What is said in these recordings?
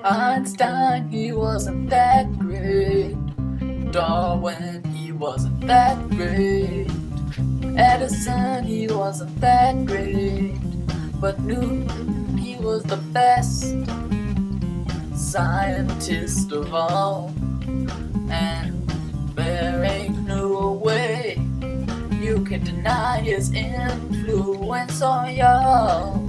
Einstein, he wasn't that great. Darwin, he wasn't that great. Edison, he wasn't that great. But Newton, he was the best scientist of all. And there ain't no way you can deny his influence on y'all.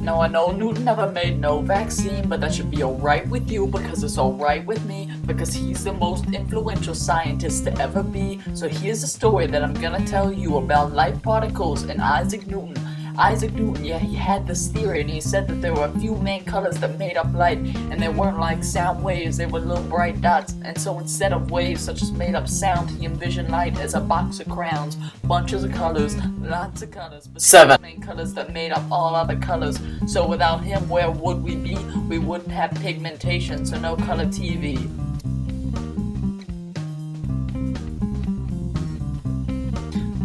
Now I know Newton never made no vaccine, but that should be alright with you because it's alright with me, because he's the most influential scientist to ever be. So here's a story that I'm gonna tell you about light particles and Isaac Newton. Isaac Newton, yeah, he had this theory, and he said that there were a few main colors that made up light, and they weren't like sound waves, they were little bright dots. And so instead of waves such as made up sound, he envisioned light as a box of crowns, bunches of colors, lots of colors, but 7 main colors that made up all other colors. So without him, where would we be? We wouldn't have pigmentation, so no color TV.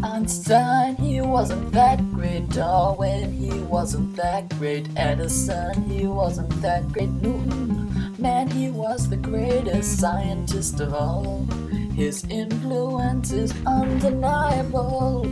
Einstein, he wasn't that great. Darwin, he wasn't that great. Edison, he wasn't that great. Newton, man, he was the greatest scientist of all. His influence is undeniable.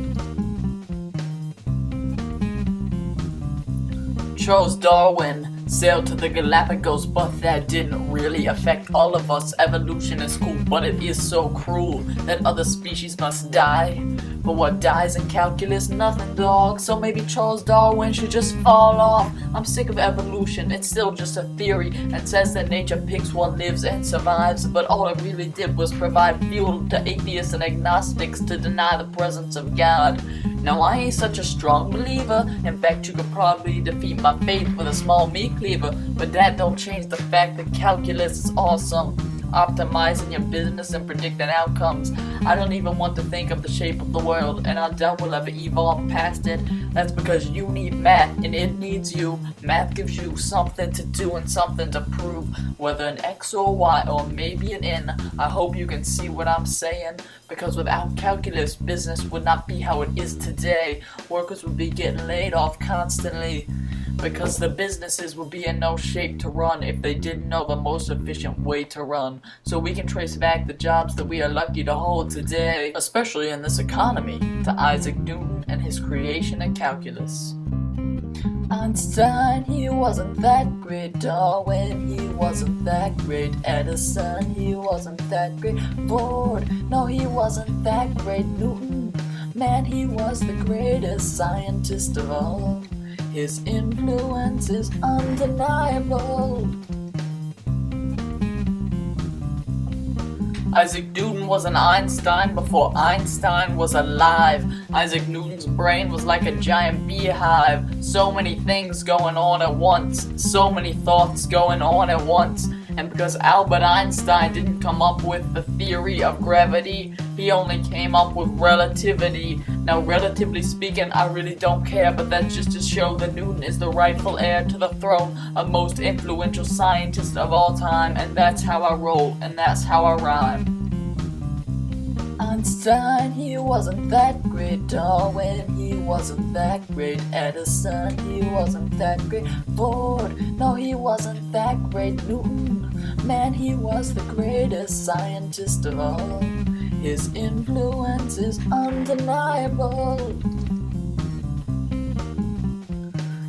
Charles Darwin sailed to the Galapagos, but that didn't really affect all of us. Evolution is cool, but it is so cruel that other species must die. But what dies in calculus? Nothing, dog. So maybe Charles Darwin should just fall off. I'm sick of evolution. It's still just a theory and says that nature picks what lives and survives. But all it really did was provide fuel to atheists and agnostics to deny the presence of God. Now I ain't such a strong believer. In fact, you could probably defeat my faith with a small meat cleaver. But that don't change the fact that calculus is awesome. Optimizing your business and predicting outcomes. I don't even want to think of the shape of the world, and I doubt we'll ever evolve past it. That's because you need math, and it needs you. Math gives you something to do and something to prove, whether an X or Y or maybe an N. I hope you can see what I'm saying, because without calculus, business would not be how it is today. Workers would be getting laid off constantly, because the businesses would be in no shape to run if they didn't know the most efficient way to run. So we can trace back the jobs that we are lucky to hold today, especially in this economy, to Isaac Newton and his creation of calculus. Einstein, he wasn't that great. Darwin, he wasn't that great. Edison, he wasn't that great. Ford, no, he wasn't that great. Newton, man, he was the greatest scientist of all. His influence is undeniable. Isaac Newton was an Einstein before Einstein was alive. Isaac Newton's brain was like a giant beehive. So many things going on at once. So many thoughts going on at once. And because Albert Einstein didn't come up with the theory of gravity, he only came up with relativity. Now, relatively speaking, I really don't care, but that's just to show that Newton is the rightful heir to the throne of most influential scientist of all time, and that's how I roll, and that's how I rhyme. Einstein, he wasn't that great. Darwin, he wasn't that great. Edison, he wasn't that great. Ford, no, he wasn't that great. Newton, man, he was the greatest scientist of all. His influence is undeniable.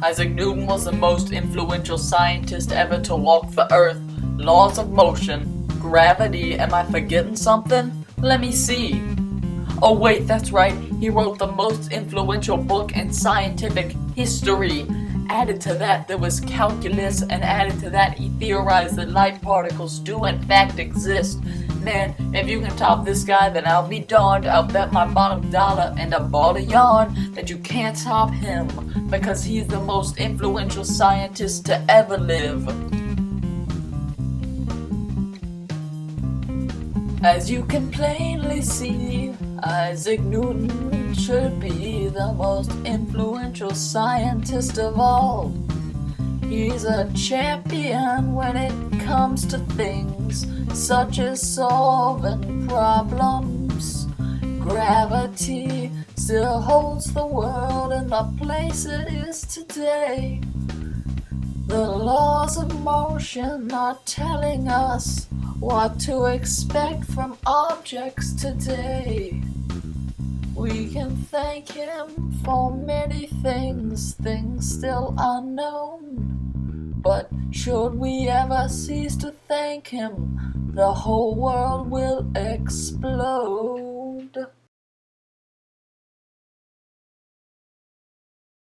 Isaac Newton was the most influential scientist ever to walk the earth. Laws of motion, gravity, am I forgetting something? Let me see. Oh wait, that's right, he wrote the most influential book in scientific history. Added to that, there was calculus, and added to that, he theorized that light particles do in fact exist. Man, if you can top this guy, then I'll be darned. I'll bet my bottom dollar and a ball of yarn that you can't top him, because he's the most influential scientist to ever live. As you can plainly see, Isaac Newton should be the most influential scientist of all. He's a champion when it comes to things such as solving problems. Gravity still holds the world in the place it is today. The laws of motion are telling us what to expect from objects today. We can thank him for many things, things still unknown. But should we ever cease to thank him, the whole world will explode.